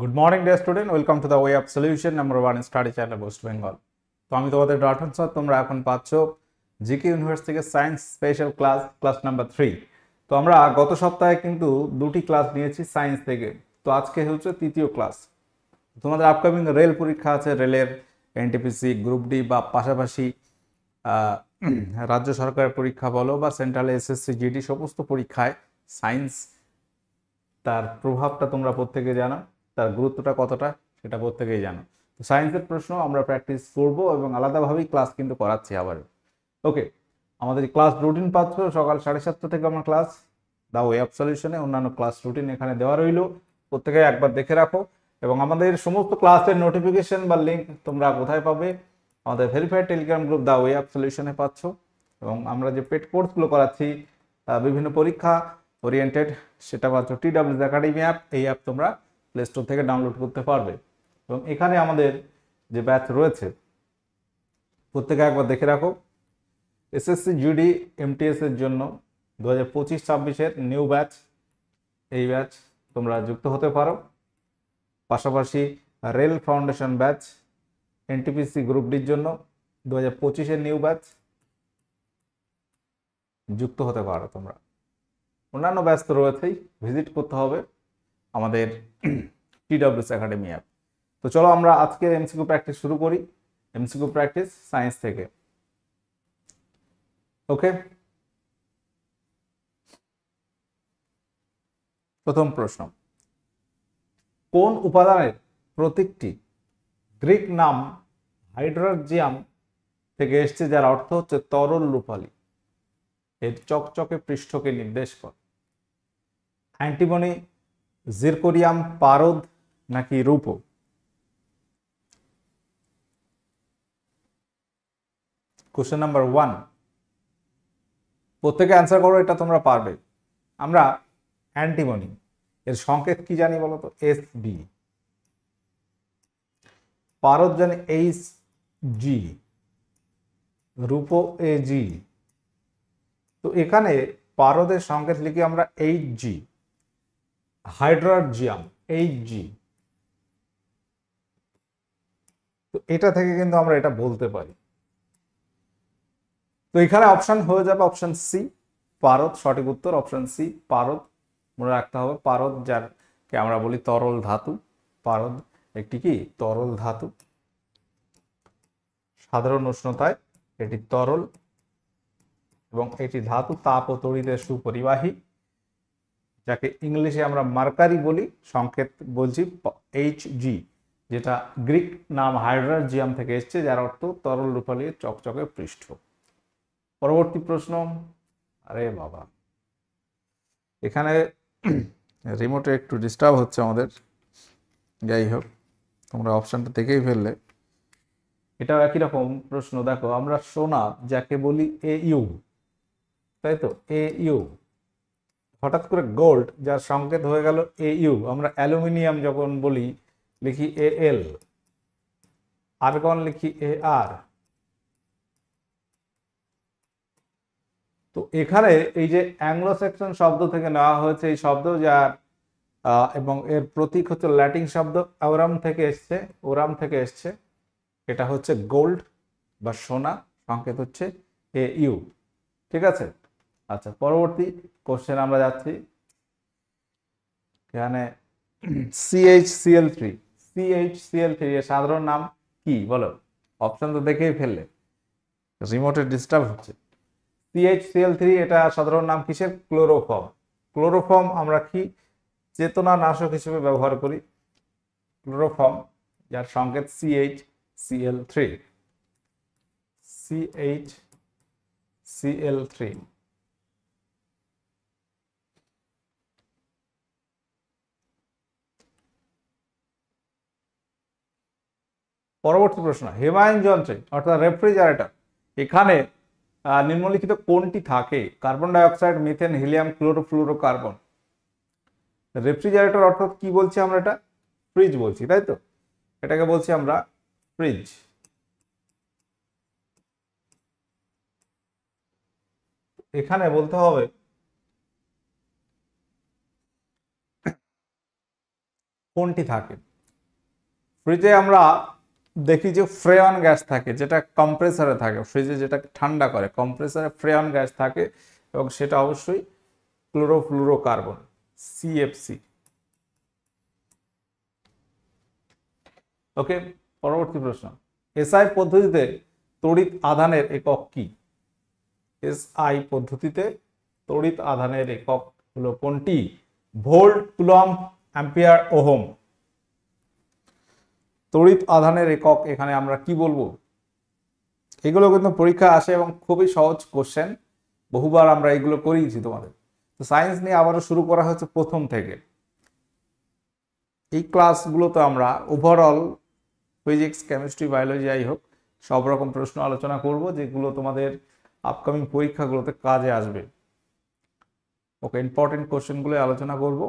Good morning dear student, welcome to the way of solution number 1 study channel West Bengal. তো আমি তোমাদের রাঠন sir, তোমরা এখন পাচ্ছ জিকে ইউনিভার্স থেকে সায়েন্স স্পেশাল ক্লাস নাম্বার 3। তো আমরা গত সপ্তাহে কিন্তু দুটি ক্লাস নিয়েছি সায়েন্স থেকে, তো আজকে হচ্ছে তৃতীয় ক্লাস। তোমাদের আপকামিং রেল পরীক্ষা আছে, রেলের এনটিপিসি গ্রুপ ডি বা পাশাপাশি রাজ্য সরকারের পরীক্ষা বলো বা সেন্ট্রাল এসএসসি জিডি সমস্ত পরীক্ষায় সায়েন্স তার প্রভাবটা তোমরা প্রত্যেকে জানো, তার গুরুত্বটা কতটা সেটা প্রত্যেকেই জানো। তো সায়েন্সের প্রশ্ন আমরা প্র্যাকটিস করব এবং আলাদাভাবেই ক্লাস কিন্তু করাচ্ছি আবার। ওকে, আমাদের ক্লাস রুটিন পাচ্ছ সকাল 7:30 থেকে আমার ক্লাস দা ওয়ে অফ সলিউশনে, অন্যান্য ক্লাস রুটিন এখানে দেওয়া রইল, প্রত্যেকে একবার দেখে রাখো। এবং আমাদের সমস্ত ক্লাসের নোটিফিকেশন বা লিঙ্ক তোমরা কোথায় পাবে? আমাদের verified Telegram group the way of সলিউশনে পাচ্ছ। এবং আমরা যে পেড কোর্সগুলো করাচ্ছি বিভিন্ন পরীক্ষা ওরিয়েন্টেড, সেটা পাচ্ছ TWS একাডেমি অ্যাপ। এই অ্যাপ তোমরা প্লে স্টোর থেকে ডাউনলোড করতে পারবে। এবং এখানে আমাদের যে ব্যাচ রয়েছে প্রত্যেকে একবার দেখে রাখো। এসএসসি জিডি এমটিএস এর জন্য 2025-26-এর নিউ ব্যাচ, এই ব্যাচ তোমরা যুক্ত হতে পারো। পাশাপাশি rail foundation batch, NTPC group ডির জন্য 2025-এর নিউ ব্যাচ যুক্ত হতে পারো তোমরা। অন্যান্য ব্যাচ তো রয়েছেই, ভিজিট করতে হবে আমাদের TWS একাডেমি অ্যাপ। তো চলো আমরা আজকে এমসিকিউ প্র্যাকটিস শুরু করি। এমসিকিউ প্র্যাকটিস সায়েন্স থেকে। ওকে, প্রথম প্রশ্ন, কোন উপাদানের প্রতীকটি গ্রিক নাম হাইড্রোজিয়াম থেকে এসেছে, যার অর্থ হচ্ছে তরল রূপালী? এর চকচকে পৃষ্ঠকে নির্দেশ করে। অ্যান্টিমনি, জিরকোনিয়াম, পারদ নাকি রূপো? কোশ্চেন নাম্বার 1, প্রত্যেকে অ্যান্সার করো, এটা তোমরা পারবে। আমরা অ্যান্টিমনি এর সংকেত কি জানি বলো তো? SB। পারদ জানি HG, রূপো AG। তো এখানে পারদের সংকেত লিখি আমরা HG, হাইড্রোজিয়াম HG। তো এটা থেকে কিন্তু আমরা এটা বলতে পারি। তো এখানে অপশন হয়ে যাবে অপশন সি, পারদ। সঠিক উত্তর অপশন সি, পারদ। মনে রাখতে হবে পারদ যারকে আমরা বলি তরল ধাতু। পারদ একটি কি তরল ধাতু, সাধারণ উষ্ণতায় এটি তরল এবং এটি ধাতু তাপ ও তড়িতের সুপরিবাহী, যাকে ইংলিশে আমরা মার্কারি বলি। সংকেত বলছি HG, যেটা গ্রিক নাম হাইড্রোজিয়াম থেকে এসেছে, যার অর্থ তরল রূপালী চকচকে পৃষ্ঠ। পরবর্তী প্রশ্ন। আরে বাবা, এখানে রিমোটে একটু ডিস্টার্ব হচ্ছে আমাদের। যাই হোক, তোমরা অপশনটা দেখেই ফেললে। এটাও একই রকম প্রশ্ন। দেখো, আমরা সোনা যাকে বলি AU, তাই তো AU, হঠাৎ করে গোল্ড যার সংকেত হয়ে গেল AU। আমরা অ্যালুমিনিয়াম যখন বলি লিখি AL, আর্গন লিখি AR। তো এখানে এই যে অ্যাংলো স্যাক্সন শব্দ থেকে নেওয়া হয়েছে এই শব্দ, যার এবং এর প্রতীক হচ্ছে ল্যাটিন শব্দ ওরাম থেকে এসছে, ওরাম থেকে এসছে। এটা হচ্ছে গোল্ড বা সোনা, সংকেত হচ্ছে AU। ঠিক আছে, আচ্ছা পরবর্তী কোশ্চেন আমরা যাচ্ছি। এখানে CHCl3, CHCl3 এর সাধারণ নাম কি বলো? অপশন তো দেখেই ফেললে, রিমোটে ডিস্টার্ব হচ্ছে। CHCl3 এটা সাধারণ নাম কিসের? ক্লোরোফর্ম। ক্লোরোফর্ম আমরা কি চেতনা নাশক হিসেবে ব্যবহার করি। ক্লোরোফর্ম যার সংকেত CHCl3, CHCl3। পরবর্তী প্রশ্ন, হিমায়ন যন্ত্রে অর্থাৎ রেফ্রিজারেটর, এখানে নিম্নলিখিত কোনটি থাকে? Carbon dioxide, methane, helium, chlorofluorocarbon. Refrigerator অর্থাৎ কি বলছি আমরা? এটা ফ্রিজ বলছি, তাই তো? এটাকে বলছি আমরা ফ্রিজ। এখানে বলতে হবে কোনটি থাকে। ফ্রিজে আমরা দেখি যে ফ্রেয়ন গ্যাস থাকে, যেটা কম্প্রেসারে থাকে, ফ্রিজে যেটা ঠান্ডা করে কম্প্রেসারে ফ্রেয়ন গ্যাস থাকে, এবং সেটা অবশ্যই ক্লোরোফ্লুরোকার্বন, সিএফসি। ওকে, পরবর্তী প্রশ্ন, এসআই পদ্ধতিতে তড়িৎ আধানের একক কি? এসআই পদ্ধতিতে তড়িৎ আধানের একক হলো কোনটি? Volt, coulomb, ampere, ohm. তড়িৎ আধানের একক এখানে আমরা কি বলবো? এগুলো কিন্তু পরীক্ষা আসে এবং খুবই সহজ কোশ্চেন, বহুবার আমরা এগুলো করিয়েছি তোমাদের। তো সায়েন্স নিয়ে আবারও শুরু করা হচ্ছে প্রথম থেকে। এই ক্লাসগুলোতে আমরা ওভারঅল ফিজিক্স, কেমিস্ট্রি, বায়োলজি যাই হোক সব রকম প্রশ্ন আলোচনা করব, যেগুলো তোমাদের আপকামিং পরীক্ষাগুলোতে কাজে আসবে। ওকে, ইম্পর্টেন্ট কোশ্চেনগুলো আলোচনা করব।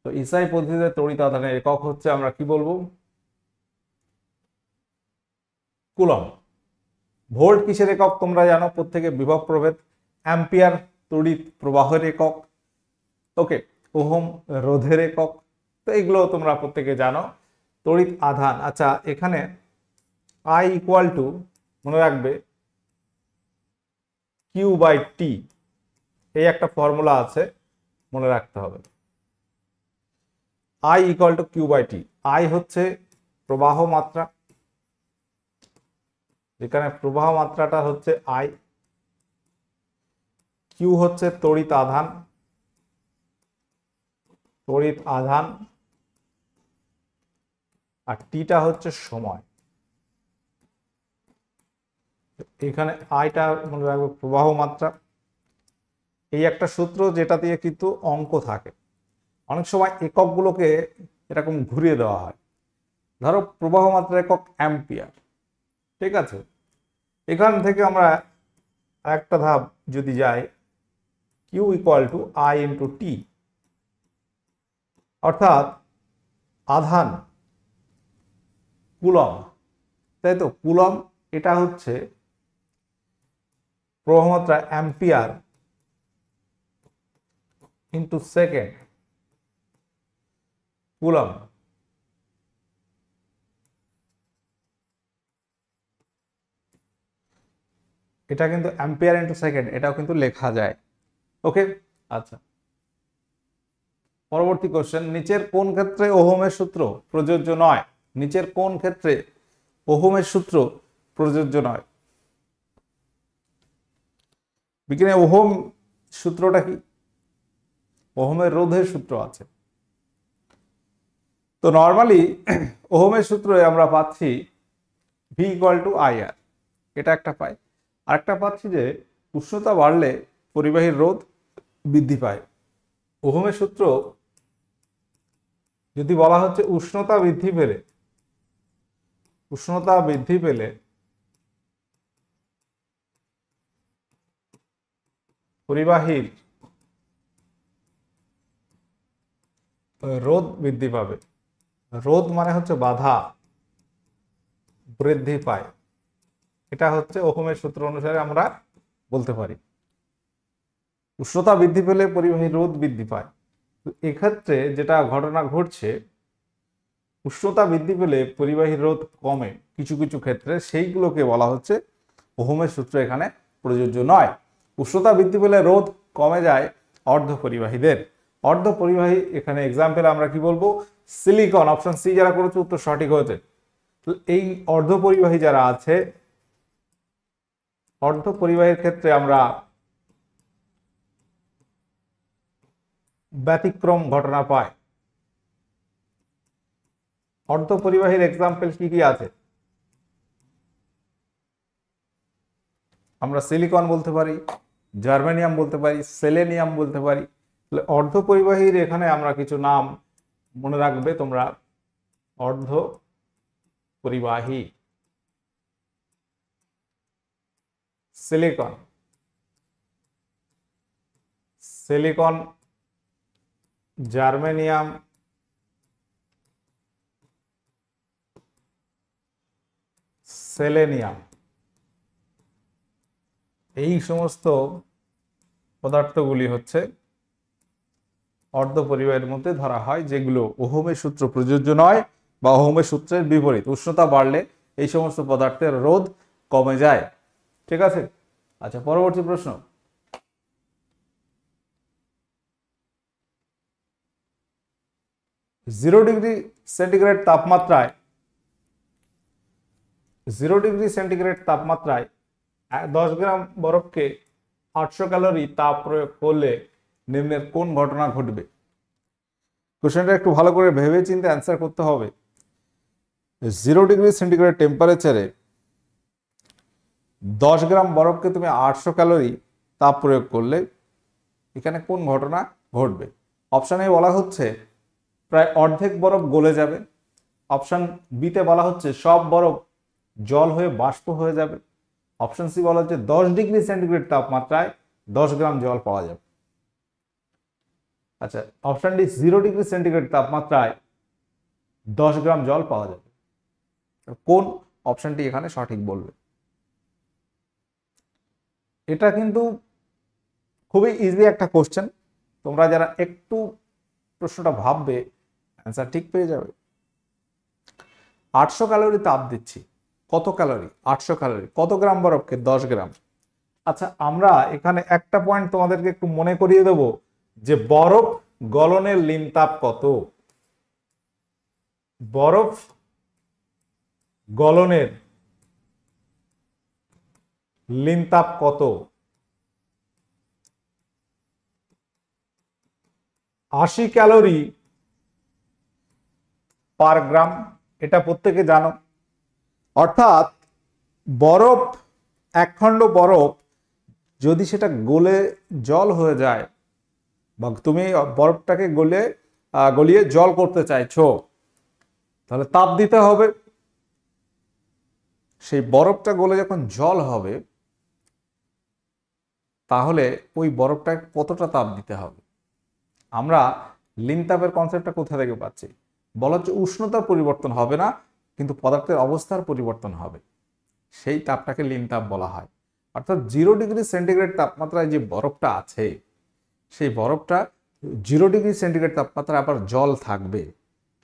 তো এসআই পদ্ধতিতে তড়িৎ আধানের একক হচ্ছে, আমরা কি বলবো? কুলম্ব। ভোল্ট কিসের একক তোমরা জানো প্রত্যেকে, বিভব প্রভেদ। অ্যাম্পিয়ার তড়িৎ প্রবাহের একক। ওকে, ওহম রোধের একক। তো এগুলো তোমরা প্রত্যেকে জানো। তড়িৎ আধান, আচ্ছা এখানে I ইকুয়াল টু, মনে রাখবে, কিউ বাই টি, এই একটা ফর্মুলা আছে, মনে রাখতে হবে। I equal to Q by T. I হচ্ছে প্রবাহ মাত্রা, যেখানে প্রবাহ মাত্রাটা হচ্ছে I, কিউ হচ্ছে তড়িৎ আধান, তড়িৎ আধান, আর টিটা হচ্ছে সময়। এখানে আইটা মনে রাখবে প্রবাহ মাত্রা। এই একটা সূত্র যেটা দিয়ে কিন্তু অঙ্ক থাকে, অনেক সময় এককগুলোকে এরকম ঘুরিয়ে দেওয়া হয়। ধরো প্রবাহ মাত্রা একক অ্যাম্পিয়ার, ঠিক আছে। এখান থেকে আমরা একটা ধাপ যদি যাই, Q equal to I into T, অর্থাৎ আধান কুলম্ব, তাই তো। কুলম্ব এটা হচ্ছে প্রবাহ মাত্রা অ্যাম্পিয়ার ইন্টু সেকেন্ড, কুলম্ব। এটা কিন্তু অ্যাম্পিয়ার ইন্টু সেকেন্ড, এটাও কিন্তু লেখা যায়। ওকে, আচ্ছা পরবর্তী কোশ্চেন, নিচের কোন ক্ষেত্রে ওহমের সূত্র প্রযোজ্য নয়? নিচের কোন ক্ষেত্রে ওহমের সূত্র প্রযোজ্য নয়? বিজ্ঞানে ওহম সূত্রটা কি? ওহমের রোধের সূত্র আছে। তো নর্মালি ওহমের সূত্রে আমরা পাচ্ছি ভি ইকুয়াল টু আই আর, এটা একটা পাই। আরেকটা পাচ্ছি যে উষ্ণতা বাড়লে পরিবাহীর রোধ বৃদ্ধি পায়। ওহমের সূত্র যদি বলা হচ্ছে উষ্ণতা বৃদ্ধি পেলে পরিবাহীর রোধ বৃদ্ধি পাবে। রোধ মানে হচ্ছে বাধা, বৃদ্ধি পায়। এটা হচ্ছে ওহমের সূত্র অনুসারে আমরা বলতে পারি। উষ্ণতা বৃদ্ধি পেলে পরিবাহী রোধ বৃদ্ধি পায়। এক্ষেত্রে যেটা ঘটনা ঘটছে, উষ্ণতা বৃদ্ধি পেলে পরিবাহী রোধ কমে কিছু কিছু ক্ষেত্রে, সেইগুলোকে বলা হচ্ছে ওহমের সূত্র এখানে প্রযোজ্য নয়। উষ্ণতা বৃদ্ধি পেলে রোধ কমে যায় অর্ধপরিবাহীদের। অর্ধপরিবাহী এখানে এক্সাম্পল আমরা কি বলবো? সিলিকন। অপশন সি যারা করেছে উত্তর সঠিক হয়েছে। এই অর্ধপরিবাহী যারা আছে, অর্ধপরিবাহীর ক্ষেত্রে আমরা ব্যতিক্রম ঘটনা পাই। অর্ধপরিবাহীর এক্সাম্পল কি কি আছে? আমরা সিলিকন বলতে পারি, জার্মেনিয়াম বলতে পারি, সেলেনিয়াম বলতে পারি। অর্ধপরিবাহীর এখানে আমরা কিছু নাম মনে রাখবে তোমরা। অর্ধপরিবাহী, সিলিকন, জার্মেনিয়াম, সেলেনিয়াম, এই সমস্ত পদার্থগুলি হচ্ছে অর্ধপরিবাহের মধ্যে ধরা হয়, যেগুলো ওহমের সূত্র প্রযোজ্য নয় বা ওহমের সূত্রের বিপরীত। উষ্ণতা বাড়লে এই সমস্ত পদার্থের রোধ কমে যায়। ঠিক আছে, আচ্ছা পরবর্তী প্রশ্ন। 0 ডিগ্রি সেন্টিগ্রেড তাপমাত্রায় 10 গ্রাম বরফকে 800 ক্যালোরি তাপ প্রয়োগ করলে নিম্নের কোন ঘটনা ঘটবে? কোশ্চেনটা একটু ভালো করে ভেবে চিন্তে অ্যান্সার করতে হবে। 0 ডিগ্রি সেন্টিগ্রেড টেম্পারেচারে 10 গ্রাম বরফকে তুমি 800 ক্যালোরি তাপ প্রয়োগ করলে এখানে কোন ঘটনা ঘটবে? অপশানে বলা হচ্ছে প্রায় অর্ধেক বরফ গলে যাবে। অপশান বিতে বলা হচ্ছে সব বরফ জল হয়ে বাষ্প হয়ে যাবে। অপশন সি বলা হচ্ছে 10 ডিগ্রি সেন্টিগ্রেড তাপমাত্রায় 10 গ্রাম জল পাওয়া যাবে। আচ্ছা, অপশন ডি 0 ডিগ্রি সেন্টিগ্রেড তাপমাত্রায় 10 গ্রাম জল পাওয়া যাবে। কোন অপশনটি এখানে সঠিক বলবে? এটা কিন্তু খুবই ইজি একটা কোশ্চেন, তোমরা যারা একটু প্রশ্নটা ভাববে অ্যান্সার ঠিক পেয়ে যাবে। 800 ক্যালোরি তাপ দিচ্ছি, কত ক্যালোরি? 800 ক্যালোরি। কত গ্রাম বরফকে? 10 গ্রাম। আচ্ছা, আমরা এখানে একটা পয়েন্ট তোমাদেরকে একটু মনে করিয়ে দেব যে বরফ গলনের লিন তাপ কত। বরফ গলনের লিন তাপ কত? 80 ক্যালোরি পার গ্রাম, এটা প্রত্যেকে জানো। অর্থাৎ বরফ, এক খণ্ড বরফ যদি সেটা গলে জল হয়ে যায় বা তুমি বরফটাকে গলিয়ে জল করতে চাইছো, তাহলে তাপ দিতে হবে। সেই বরফটা গলে যখন জল হবে তাহলে ওই বরফটাকে কতটা তাপ দিতে হবে? আমরা লিন তাপের কনসেপ্টটা কোথা থেকে পাচ্ছি? বলা হচ্ছে উষ্ণতার পরিবর্তন হবে না, কিন্তু পদার্থের অবস্থার পরিবর্তন হবে, সেই তাপটাকে লিন তাপ বলা হয়। অর্থাৎ 0 ডিগ্রি সেন্টিগ্রেড তাপমাত্রায় যে বরফটা আছে সেই বরফটা 0 ডিগ্রি সেন্টিগ্রেড তাপমাত্রায় আবার জল থাকবে,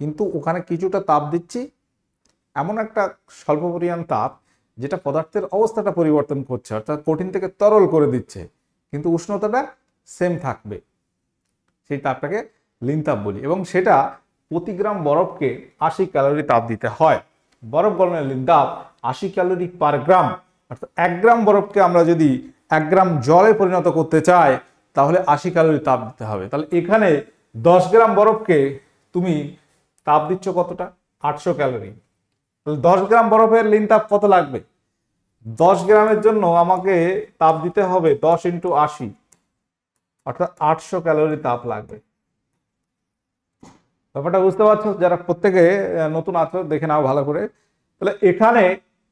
কিন্তু ওখানে কিছুটা তাপ দিচ্ছি, এমন একটা স্বল্প পরিমাণ তাপ যেটা পদার্থের অবস্থাটা পরিবর্তন করছে, অর্থাৎ কঠিন থেকে তরল করে দিচ্ছে, কিন্তু উষ্ণতাটা সেম থাকবে। সেই তাপটাকে লিন তাপ বলি, এবং সেটা প্রতি গ্রাম বরফকে 80 ক্যালোরি তাপ দিতে হয়। বরফ গলনের লিন তাপ 80 ক্যালোরি পার গ্রাম। অর্থাৎ 1 গ্রাম বরফকে আমরা যদি 1 গ্রাম জলে পরিণত করতে চাই তাহলে 80 ক্যালোরি তাপ দিতে হবে। তাহলে এখানে 10 গ্রাম বরফকে তুমি তাপ দিচ্ছ কতটা? 800 ক্যালোরি। তাহলে 10 গ্রাম বরফের লিন তাপ কত লাগবে? 10 গ্রামের জন্য আমাকে তাপ দিতে হবে 10 × 80, অর্থাৎ 800 ক্যালোরি তাপ লাগবে। ব্যাপারটা বুঝতে পারছো? যারা প্রত্যেকে নতুন আছো দেখে নাও ভালো করে। তাহলে এখানে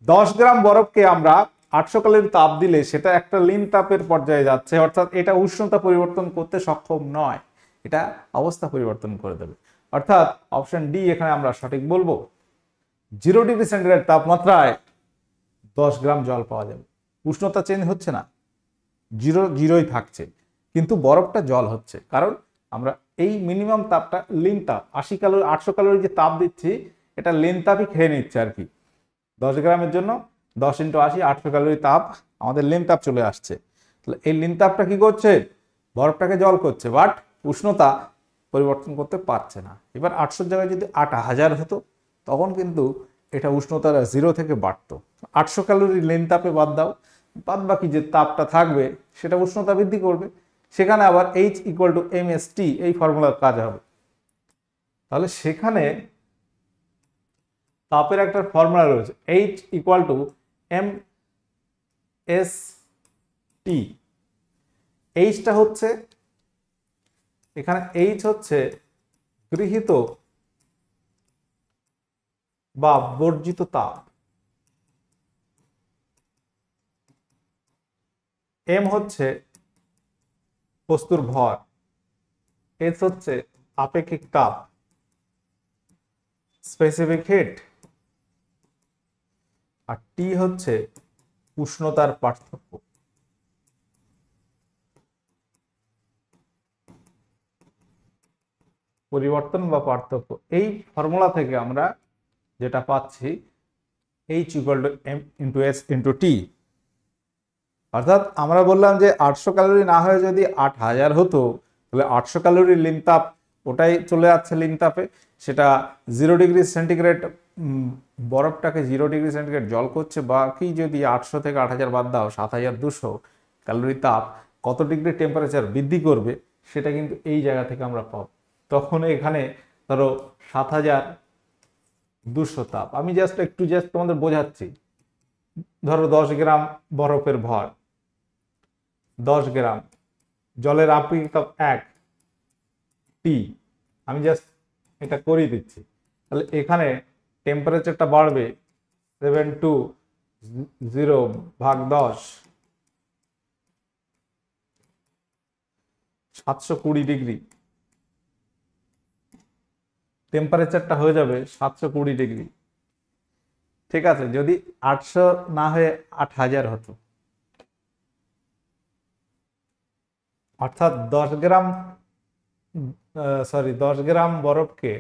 10 গ্রাম বরফকে আমরা 800 ক্যালোরি তাপ দিলে সেটা একটা লিন তাপের পর্যায়ে যাচ্ছে, অর্থাৎ এটা উষ্ণতা পরিবর্তন করতে সক্ষম নয়, এটা অবস্থা পরিবর্তন করে দেবে। অর্থাৎ অপশন ডি এখানে আমরা সঠিক বলবো। 0 ডিগ্রি সেন্টিগ্রেড তাপমাত্রায় 10 গ্রাম জল পাওয়া যাবে। উষ্ণতা চেঞ্জ হচ্ছে না, জিরোই থাকছে, কিন্তু বরফটা জল হচ্ছে, কারণ আমরা এই মিনিমাম তাপটা লিন তাপ 80 ক্যালোরি 800 ক্যালোরি যে তাপ দিচ্ছি এটা লিন তাপই খেয়ে নিচ্ছে আর কি। 10 গ্রামের জন্য 10 × 80 800 ক্যালোরি তাপ আমাদের লিন তাপ চলে আসছে। তাহলে এই লিন তাপটা কি করছে? বরফটাকে জল করছে, বাট উষ্ণতা পরিবর্তন করতে পারছে না। এবার 800 জায়গায় যদি 8000 হতো তখন কিন্তু এটা উষ্ণতা 0 থেকে বাড়তো। 800 ক্যালোরি লিন তাপে বাদ দাও, বাদ বাকি যে তাপটা থাকবে সেটা উষ্ণতা বৃদ্ধি করবে, সেখানে আবার H = mst এই ফর্মুলার কাজ হবে। তাহলে সেখানে তাপের একটা ফর্মুলা রয়েছে, H = mst। এইচটা হচ্ছে, এখানে H হচ্ছে গৃহীত বা বর্জিত তাপ, M হচ্ছে বস্তুর ভর, S হচ্ছে আপেক্ষিক তাপ স্পেসিফিক হিট, আর T হচ্ছে উষ্ণতার পার্থক্য। পরিবর্তন বা পার্থক্য, এই ফর্মুলা থেকে আমরা যেটা পাচ্ছি H = m × s × t। অর্থাৎ আমরা বললাম যে 800 ক্যালোরি না হয়ে যদি 8000 হতো, তাহলে 800 ক্যালোরি লিন তাপ ওটাই চলে যাচ্ছে লিন তাপে, সেটা 0 ডিগ্রি সেন্টিগ্রেড বরফটাকে 0 ডিগ্রি সেন্টিগ্রেড জল করছে। বাকি যদি 800 থেকে 8000 বাদ দাও, 7200 ক্যালোরি তাপ কত ডিগ্রি টেম্পারেচার বৃদ্ধি করবে সেটা কিন্তু এই জায়গা থেকে আমরা পাবো। তখন এখানে ধরো 7200 তাপ। আমি জাস্ট তোমাদের বোঝাচ্ছি। ধরো 10 গ্রাম বরফের ভর, 10 গ্রাম জলের আপেক্ষিক তাপ 1 টি। আমি জাস্ট এটা করিয়ে দিচ্ছি। তাহলে এখানে টেম্পারেচারটা বাড়বে 720/10 720 ডিগ্রি। টেম্পারেচারটা হয়ে যাবে 720 ডিগ্রি। ঠিক আছে, যদি 800 না হয়ে 8000 হতো, অর্থাৎ 10 গ্রাম বরফকে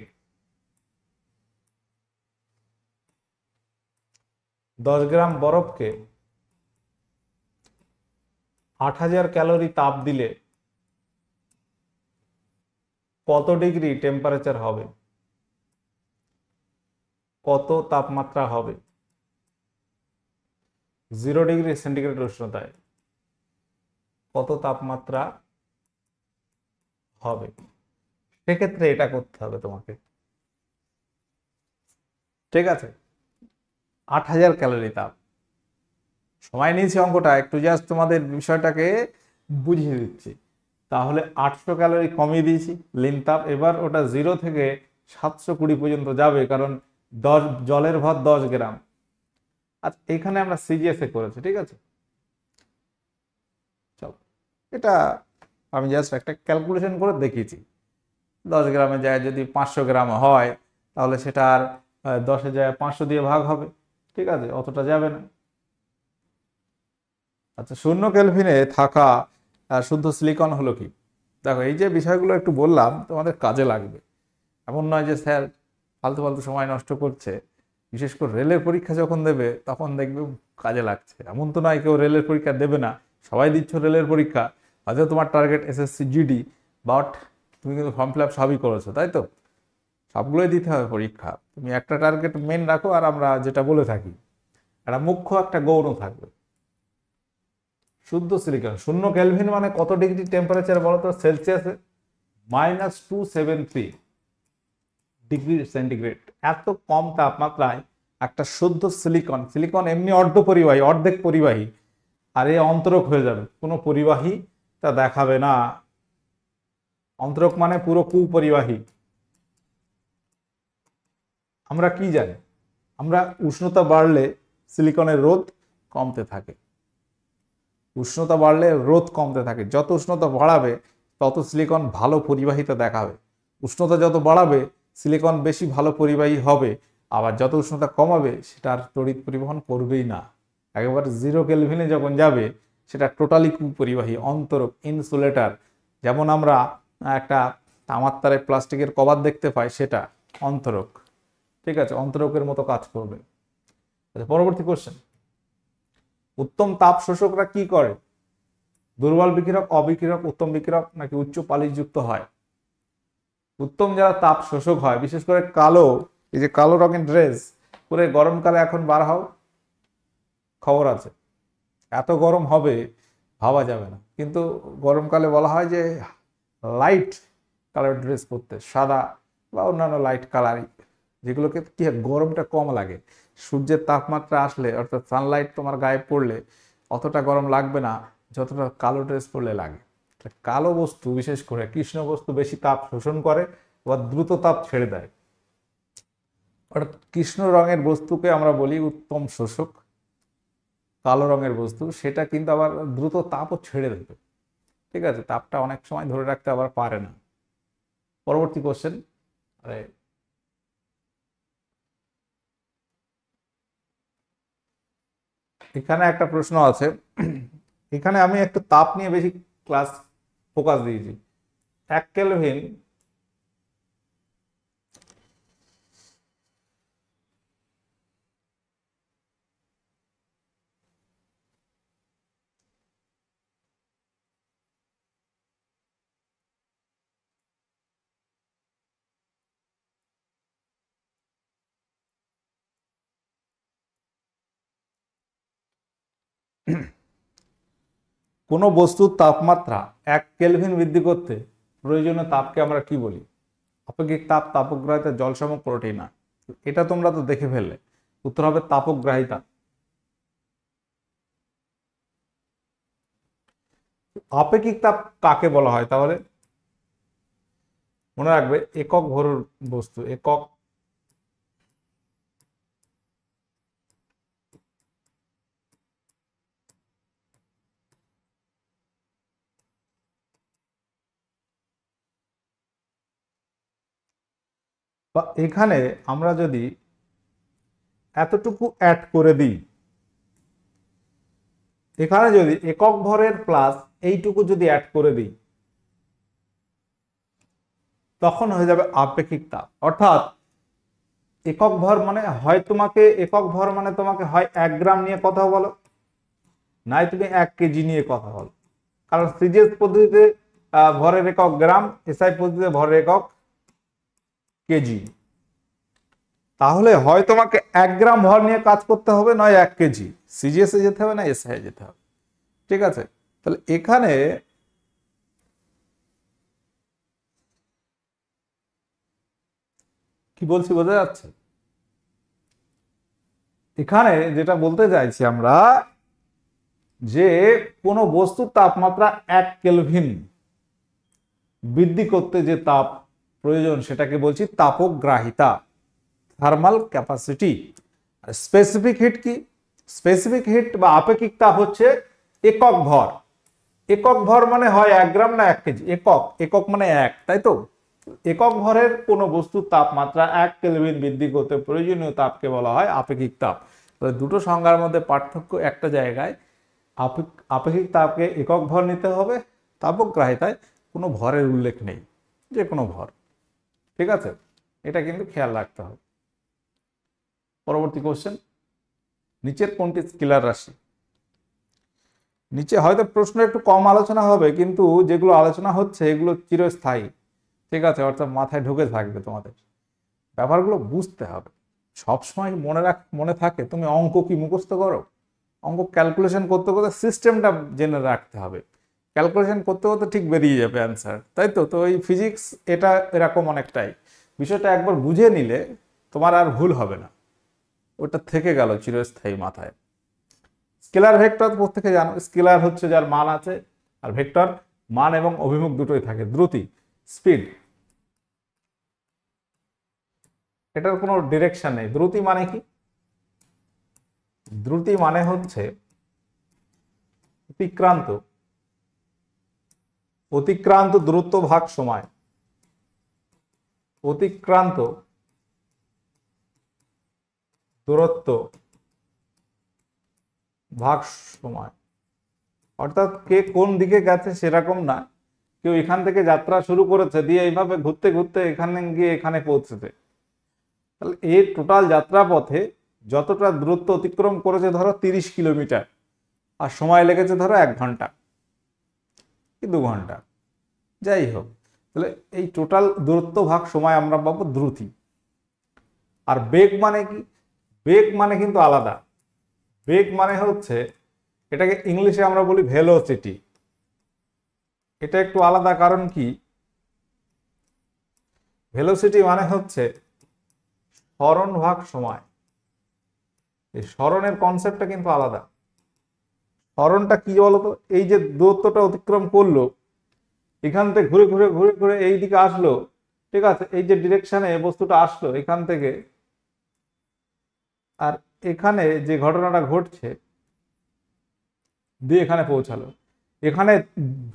8000 ক্যালোরি তাপ দিলে কত ডিগ্রি টেম্পারেচার হবে, কত তাপমাত্রা হবে 0 ডিগ্রি সেন্টিগ্রেড উষ্ণতায় কত তাপমাত্রা হবে? সেক্ষেত্রে এটা করতে হবে তোমাকে। ঠিক আছে, 8000 ক্যালোরি তাপ। সময় নিয়েছি অঙ্কটা, একটু জাস্ট তোমাদের বিষয়টাকে বুঝিয়ে দিচ্ছি। তাহলে 800 ক্যালোরি কমিয়ে দিয়েছি লিন তাপ। এবার ওটা 0 থেকে 720 পর্যন্ত যাবে, কারণ জলের ভর 10 গ্রাম। আচ্ছা, এখানে আমরা সিজিএস করেছি। ঠিক আছে, চলো এটা আমি জাস্ট একটা ক্যালকুলেশন করে দেখিয়েছি। 10 গ্রামের জায়গায় যদি 500 গ্রাম হয়, তাহলে সেটা আর 10-এর জায়গায় 500 দিয়ে ভাগ হবে। ঠিক আছে, অতটা যাবে না। আচ্ছা, 0 কেলভিনে থাকা শুদ্ধ সিলিকন হলো কি? দেখো, এই যে বিষয়গুলো একটু বললাম তোমাদের কাজে লাগবে। এমন নয় যে স্যার ফালতু ফালতু সময় নষ্ট করছে। বিশেষ করে রেলের পরীক্ষা যখন দেবে তখন দেখবে কাজে লাগছে। এমন তো নয় কেউ রেলের পরীক্ষা দেবে না, সবাই দিচ্ছ রেলের পরীক্ষা। হয়তো তোমার টার্গেট এসএসসি জিডি, বাট তুমি কিন্তু ফর্ম ফিল আপ সবই করেছো, তাই তো? সবগুলোই দিতে হবে পরীক্ষা। তুমি একটা টার্গেট মেন রাখো, আর আমরা যেটা বলে থাকি একটা মুখ্য একটা গৌণ থাকবে। শুদ্ধ সিলিকন 0 কেলভিন মানে কত ডিগ্রি টেম্পারেচার বলো তো সেলসিয়াসে? -273 ডিগ্রি সেন্টিগ্রেড। এত কম তাপমাত্রায় একটা শুদ্ধ সিলিকন এমনি অর্ধপরিবাহী, অর্ধেক পরিবাহী, আর এ অন্তরক হয়ে যাবে। কোনো পরিবাহী তা দেখাবে না। অন্তরক মানে পুরো কুপরিবাহী। আমরা কি জানি? আমরা উষ্ণতা বাড়লে সিলিকনের রোধ কমতে থাকে। উষ্ণতা বাড়লে রোধ কমতে থাকে। যত উষ্ণতা বাড়াবে তত সিলিকন ভালো পরিবাহিতা দেখাবে। উষ্ণতা যত বাড়াবে সিলিকন বেশি ভালো পরিবাহী হবে। আবার যত উষ্ণতা কমাবে সেটা আর তড়িৎ পরিবহন করবেই না। একেবারে 0 কেলভিনে যখন যাবে সেটা টোটালি কুপরিবাহী, অন্তরক, ইনসুলেটর। যেমন আমরা একটা তামার তারে প্লাস্টিকের কভার দেখতে পাই, সেটা অন্তরক। ঠিক আছে, অন্তরকের মতো কাজ করবে। আচ্ছা, পরবর্তী কোশ্চেন। উত্তম তাপ শোষকরা কি করে? দুর্বল বিকিরক, অবিকিরক, উত্তম বিকিরক নাকি উচ্চ পালিশযুক্ত হয়? উত্তম যারা তাপ শোষক হয়, বিশেষ করে কালো, এই যে কালো রঙের ড্রেস পরে গরমকালে এখন বার হও, খবর আছে এত গরম হবে ভাবা যাবে না। কিন্তু গরমকালে বলা হয় যে লাইট কালার ড্রেস পরতে, সাদা বা অন্যান্য লাইট কালার, যেগুলোকে কি গরমটা কম লাগে। সূর্যের তাপমাত্রা আসলে, অর্থাৎ সানলাইট তোমার গায়ে পড়লে অতটা গরম লাগবে না যতটা কালো ড্রেস পরলে লাগে। কালো বস্তু, বিশেষ করে কৃষ্ণ বস্তু, বেশি তাপ শোষণ করে বা দ্রুত তাপ ছেড়ে দেয়। অর্থাৎ কৃষ্ণ রঙের বস্তুকে আমরা বলি উত্তম শোষক। কালো রঙের বস্তু সেটা কিন্তু আবার দ্রুত তাপও ছেড়ে দেবে। ঠিক আছে, তাপটা অনেক সময় ধরে রাখতে আবার পারে না। পরবর্তী কোশ্চেন। আরে এখানে একটা প্রশ্ন আছে। এখানে আমি একটু তাপ নিয়ে বেশি ক্লাস ফোকাস দিয়েছি। 1 কেলভিন কোনো বস্তুর তাপমাত্রা 1 কেলভিন বৃদ্ধি করতে প্রয়োজনীয় তাপকে আমরা কি বলি? আপেক্ষিক তাপ, তাপগ্রাহিতা, জলসম, কোনটি না? এটা তোমরা তো দেখে ফেললে, উত্তর হবে তাপগ্রাহিতা। আপেক্ষিক তাপ কাকে বলা হয় তাহলে? মনে রাখবে, একক ভরের বস্তু, একক বা এখানে আমরা যদি এতটুকু অ্যাড করে দিই, এখানে যদি একক ভরের প্লাস এইটুকু যদি অ্যাড করে দিই, তখন হয়ে যাবে আপেক্ষিক তাপ। অর্থাৎ একক ভর মানে হয় তোমাকে, একক ভর মানে তোমাকে হয় 1 গ্রাম নিয়ে কথা বলো, নাই তুমি 1 কেজি নিয়ে কথা বলো। কারণ সিজিএস পদ্ধতিতে ভরের একক গ্রাম, এসআই পদ্ধতিতে ভরের একক কেজি। তাহলে হয় তোমাকে 1 গ্রাম ভর নিয়ে কাজ করতে হবে, নয় 1 কেজি। সিজিএস এ যেতে হবে না এসআই যেতে হবে। ঠিক আছে, তাহলে এখানে কি বলছি বোঝা যাচ্ছে? এখানে যেটা বলতে চাইছি আমরা, যে কোনো বস্তুর তাপমাত্রা 1 কেলভিন বৃদ্ধি করতে যে তাপ প্রয়োজন সেটাকে বলছি তাপগ্রাহিতা, থার্মাল ক্যাপাসিটি। স্পেসিফিক হিট কি? স্পেসিফিক হিট বা আপেক্ষিক তাপ হচ্ছে একক ভর। একক ভর মানে হয় 1 গ্রাম না 1 কেজি। একক, একক মানে 1, তাই তো? একক ভরের কোনো বস্তুর তাপমাত্রা 1 কেলভিন বৃদ্ধি করতে প্রয়োজনীয় তাপকে বলা হয় আপেক্ষিক তাপ। তবে দুটো সংজ্ঞার মধ্যে পার্থক্য একটা জায়গায়, আপেক্ষিক তাপকে একক ভর নিতে হবে, তাপগ্রাহিতায় কোনো ভরের উল্লেখ নেই, যে কোনো ভর। ঠিক আছে, এটা কিন্তু খেয়াল রাখতে হবে। পরবর্তী কোশ্চেন, নিচের কোনটি স্কেলার রাশি? নিচে হয়তো প্রশ্ন একটু কম আলোচনা হবে, কিন্তু যেগুলো আলোচনা হচ্ছে এগুলো চিরস্থায়ী। ঠিক আছে, অর্থাৎ মাথায় ঢুকে থাকবে, তোমাদের ব্যাপারগুলো বুঝতে হবে। সবসময় মনে থাকে তুমি অঙ্ক কি মুখস্থ করো? অঙ্ক ক্যালকুলেশন করতে করতে সিস্টেমটা জেনে রাখতে হবে। ক্যালকুলেশন করতে করতে ঠিক বেরিয়ে যাবে অ্যান্সার, তাই তো? তো এই ফিজিক্স এটা এরকম অনেকটাই। বিষয়টা একবার বুঝে নিলে তোমার আর ভুল হবে না, ওটা থেকে গেল চিরস্থায়ী মাথায়। স্কেলার ভেক্টর প্রত্যেকে জানো, স্কেলার হচ্ছে যার মান আছে, আর ভেক্টর মান এবং অভিমুখ দুটোই থাকে। দ্রুতি, স্পিড, এটার কোনো ডিরেকশন নেই। দ্রুতি মানে কি? দ্রুতি মানে হচ্ছে অতিক্রান্ত দূরত্ব ভাগ সময়। অতিক্রান্ত দূরত্ব ভাগ সময়। অর্থাৎ কে কোন দিকে গেছে সেরকম না, কেউ এখান থেকে যাত্রা শুরু করেছে, দিয়ে এইভাবে ঘুরতে ঘুরতে এখানে গিয়ে এখানে পৌঁছেছে। তাহলে এই টোটাল যাত্রা পথে যতটা দূরত্ব অতিক্রম করেছে ধরো 30 কিলোমিটার, আর সময় লেগেছে ধরো 1 ঘন্টা কি 2 ঘন্টা, যাই হোক, তাহলে এই টোটাল দূরত্ব ভাগ সময় আমরা পাবো দ্রুতি। আর বেগ মানে কি? বেগ মানে কিন্তু আলাদা। বেগ মানে হচ্ছে, এটাকে ইংলিশে আমরা বলি ভেলোসিটি। এটা একটু আলাদা, কারণ কি? ভেলোসিটি মানে হচ্ছে সরণ ভাগ সময়। এই সরণের কনসেপ্টটা কিন্তু আলাদা। সরণটা কি বলতো? এই যে দূরত্বটা অতিক্রম করলো, এখান থেকে ঘুরে ঘুরে ঘুরে ঘুরে এই দিকে আসলো, ঠিক আছে, এই যে ডিরেকশনে বস্তুটা আসলো এখান থেকে, আর এখানে যে ঘটনাটা ঘটছে দিয়ে এখানে পৌঁছালো। এখানে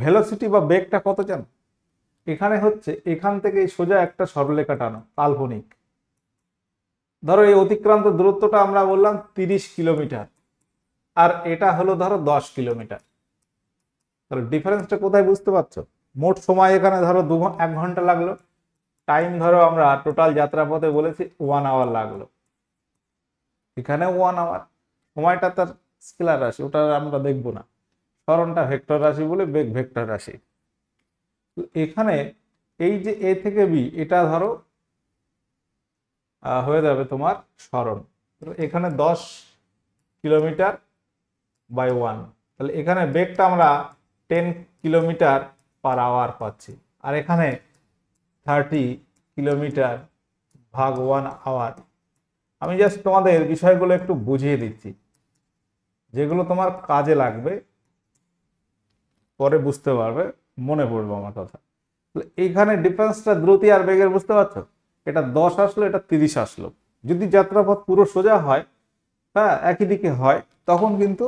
ভেলোসিটি বা বেগটা কত জানো? এখানে হচ্ছে এখান থেকে সোজা একটা সরলরেখা টানো, কাল্পনিক। ধরো এই অতিক্রান্ত দূরত্বটা আমরা বললাম 30 কিলোমিটার, আর এটা হলো ধরো 10 কিলোমিটার। তাহলে ডিফারেন্সটা কোথায় বুঝতে পারছো? মোট সময় এখানে ধরো 1 ঘন্টা লাগলো, টাইম ধরো আমরা টোটাল যাত্রাপথে বলেছি 1 আওয়ার লাগলো, এখানে 1 আওয়ার। সময়টা তার স্কেলার রাশি, ওটা আমরা দেখবো না। সরণটা ভেক্টর রাশি বলে বেগ ভেক্টর রাশি। এখানে এই যে এ থেকে বি, এটা ধরো হয়ে যাবে তোমার সরণ। এখানে 10 কিলোমিটার, বাই 1। তাহলে এখানে বেগটা আমরা 10 কিলোমিটার পার আওয়ার পাচ্ছি, আর এখানে 30 কিলোমিটার ভাগ 1 আওয়ার। আমি জাস্ট তোমাদের বিষয়গুলো একটু বুঝিয়ে দিচ্ছি, যেগুলো তোমার কাজে লাগবে, পরে বুঝতে পারবে, মনে পড়বে আমার কথা। এইখানে ডিফারেন্সটা দ্রুতি আর বেগের বুঝতে পারছো? এটা 10 আসলো, এটা 30 আসলো। যদি যাত্রাপথ পুরো সোজা হয়, হ্যাঁ, একই দিকে হয়, তখন কিন্তু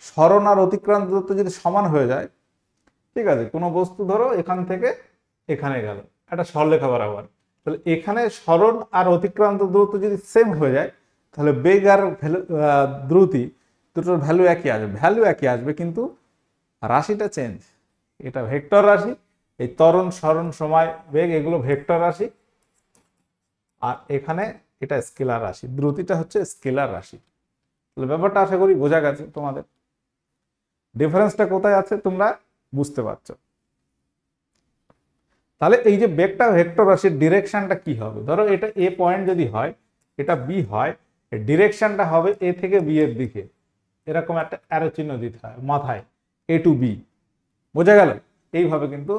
সরণ আর অতিক্রান্ত দূরত্ব যদি সমান হয়ে যায়, ঠিক আছে, কোনো বস্তু ধরো এখান থেকে এখানে গেল একটা সরলরেখা বরাবর, তাহলে এখানে সরণ আর অতিক্রান্ত দূরত্ব যদি সেম হয়ে যায়, তাহলে বেগ আর দ্রুতি দুটোর ভ্যালু একই আসবে, কিন্তু রাশিটা চেঞ্জ। এটা ভেক্টর রাশি, এই ত্বরণ, সরণ, সময়, বেগ এগুলো ভেক্টর রাশি, আর এখানে এটা স্কেলার রাশি, দ্রুতিটা হচ্ছে স্কেলার রাশি। তাহলে ব্যাপারটা আশা করি বোঝা গেছে তোমাদের। ডিফারেন্সটা কোথায় আছে তোমরা বুঝতে পারছো। তাহলে এই যে বেগটা ভেক্টর রাশির ডিরেকশনটা কি হবে? ধরো এটা এ পয়েন্ট যদি হয়, এটা বি হয়, ডিরেকশনটা হবে এ থেকে বি এর দিকে, এরকম একটা অ্যারো চিহ্ন দিতে হয় মাথায়, এ টু বি। বোঝা গেল? এইভাবে কিন্তু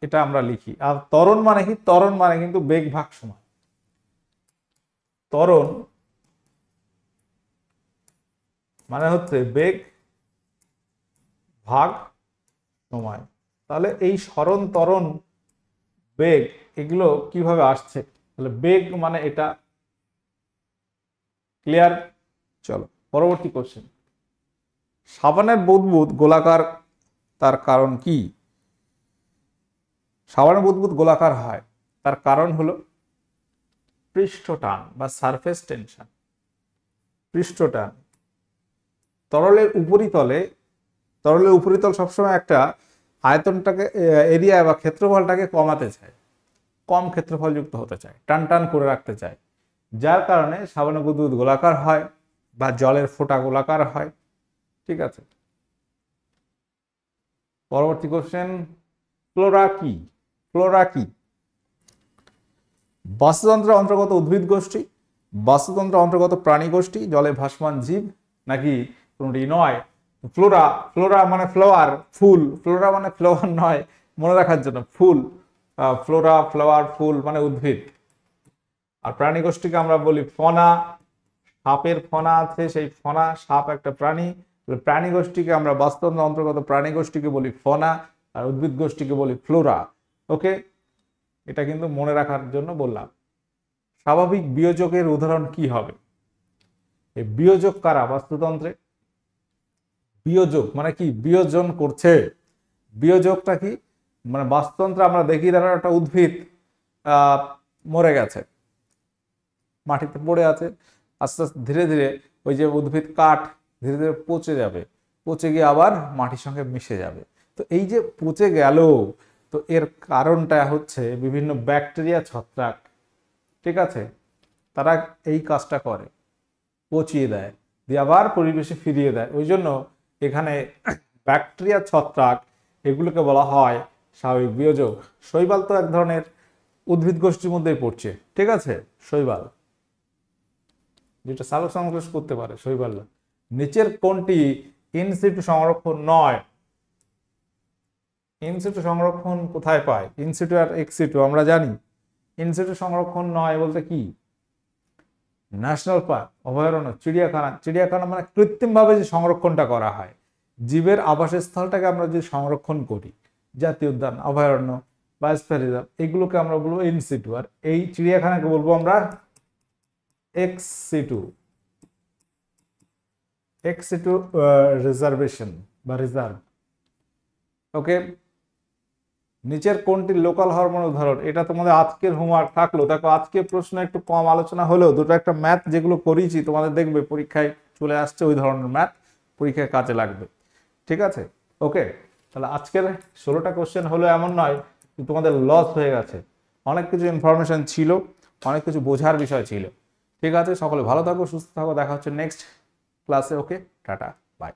এটা আমরা লিখি। আর ত্বরণ মানে কি? ত্বরণ মানে কিন্তু বেগ ভাগ সময়। ত্বরণ মানে হচ্ছে বেগ ভাগ সময়। তাহলে এই সরণ, ত্বরণ, বেগ এগুলো কিভাবে আসছে? তাহলে বেগ মানে এটা। ক্লিয়ার? চলো পরবর্তী কোশ্চেন। সাবানের বুদবুদ গোলাকার, তার কারণ কি? সাবানের বুদবুদ গোলাকার হয়, তার কারণ হলো পৃষ্ঠটান বা সারফেস টেনশন। পৃষ্ঠটান। তরলের উপরিতল সবসময় একটা আয়তনটাকে, এরিয়া বা ক্ষেত্রফলটাকে কমাতে চায়, কম ক্ষেত্রফলযুক্ত হতে চায়, টান টান করে রাখতে চায়, যার কারণে সাবানের বুদবুদ গোলাকার হয় বা জলের ফোঁটা গোলাকার হয়। ঠিক আছে, পরবর্তী কোশ্চেন। ফ্লোরা কি? ফ্লোরা কি? বাস্তুতন্ত্রের অন্তর্গত উদ্ভিদ গোষ্ঠী, বাস্তুতন্ত্রের অন্তর্গত প্রাণী গোষ্ঠী, জলে ভাসমান জীব, নাকি কোনটি নয়? ফ্লোরা, ফ্লোরা মানে ফ্লাওয়ার, ফুল। ফ্লোরা মানে ফ্লাওয়ার নয়, মনে রাখার জন্য, ফুল। ফ্লোরা, ফ্লাওয়ার, ফুল মানে উদ্ভিদ। আর প্রাণী গোষ্ঠীকে আমরা বলি ফনা। সাপের ফনা আছে, সেই ফনা, সাপ একটা প্রাণী। প্রাণী গোষ্ঠীকে আমরা, বাস্তুতন্ত্রের অন্তর্গত প্রাণী গোষ্ঠীকে বলি ফনা, আর উদ্ভিদ গোষ্ঠীকে বলি ফ্লোরা। ওকে, এটা কিন্তু মনে রাখার জন্য বললাম। স্বাভাবিক বিয়োজকের উদাহরণ কি হবে? এই বিয়োজক কারা বাস্তুতন্ত্রে? বিয়োজক মানে কি? বিয়োজন করছে। বিয়োজকটা কি? মানে বাস্তুতন্ত্রে আমরা দেখি ধরো একটা উদ্ভিদ মরে গেছে, মাটিতে পড়ে আছে, আস্তে আস্তে ধীরে ধীরে ওই যে উদ্ভিদ কাঠ ধীরে ধীরে পচে যাবে, পচে গিয়ে আবার মাটির সঙ্গে মিশে যাবে। তো এই যে পচে গেল, তো এর কারণটা হচ্ছে বিভিন্ন ব্যাকটেরিয়া, ছত্রাক। ঠিক আছে, তারা এই কাজটা করে, পচিয়ে দেয়, দিয়ে আবার পরিবেশে ফিরিয়ে দেয়। ওই জন্য এখানে ব্যাকটেরিয়া, ছত্রাক এগুলোকে বলা হয় স্বাভাবিক বিয়োজক। শৈবাল তো এক ধরনের উদ্ভিদ গোষ্ঠীর মধ্যেই পড়ছে। ঠিক আছে, শৈবাল যেটা সালোক সংশ্লেষ করতে পারে, শৈবাল। নিচের কোনটি ইনসিটু সংরক্ষণ নয়? ইনসিটু সংরক্ষণ কোথায় পায়? ইনসিটু আর এক্সিটু আমরা জানি। ইনসিটু সংরক্ষণ নয় বলতে কি? ন্যাশনাল পার্ক, অভয়ারণ্য, চিড়িয়াখানা। চিড়িয়াখানা মানে কৃত্রিমভাবে যে সংরক্ষণটা করা হয়, জীবের আবাসস্থলটাকে আমরা যে সংরক্ষণ করি, জাতীয় উদ্যান, অভয়ারণ্য, বায়োস্ফিয়ার রিজার্ভ, এগুলোকে আমরা বলবো ইনসিটু। আর এই চিড়িয়াখানাকে বলবো আমরা এক্সিটু। এক্সিটু রিজার্ভেশন বা রিজার্ভ। ওকে, নিচের কোনটি লোকাল হরমোন উদাহরণ? এটা তোমাদের আজকের হোমওয়ার্ক থাকলো। দেখো আজকে প্রশ্ন একটু কম আলোচনা হলেও দুটো একটা ম্যাথ যেগুলো করিয়েছি তোমাদের দেখবে পরীক্ষায় চলে আসছে, ওই ধরনের ম্যাথ পরীক্ষায় কাজে লাগবে। ঠিক আছে, ওকে। তাহলে আজকের 16টা কোশ্চেন হলো এমন নয় যে তোমাদের লস হয়ে গেছে, অনেক কিছু ইনফরমেশন ছিল, অনেক কিছু বোঝার বিষয় ছিল। ঠিক আছে, সকলে ভালো থাকো, সুস্থ থাকো, দেখা হচ্ছে নেক্সট ক্লাসে। ওকে, টাটা, বাই।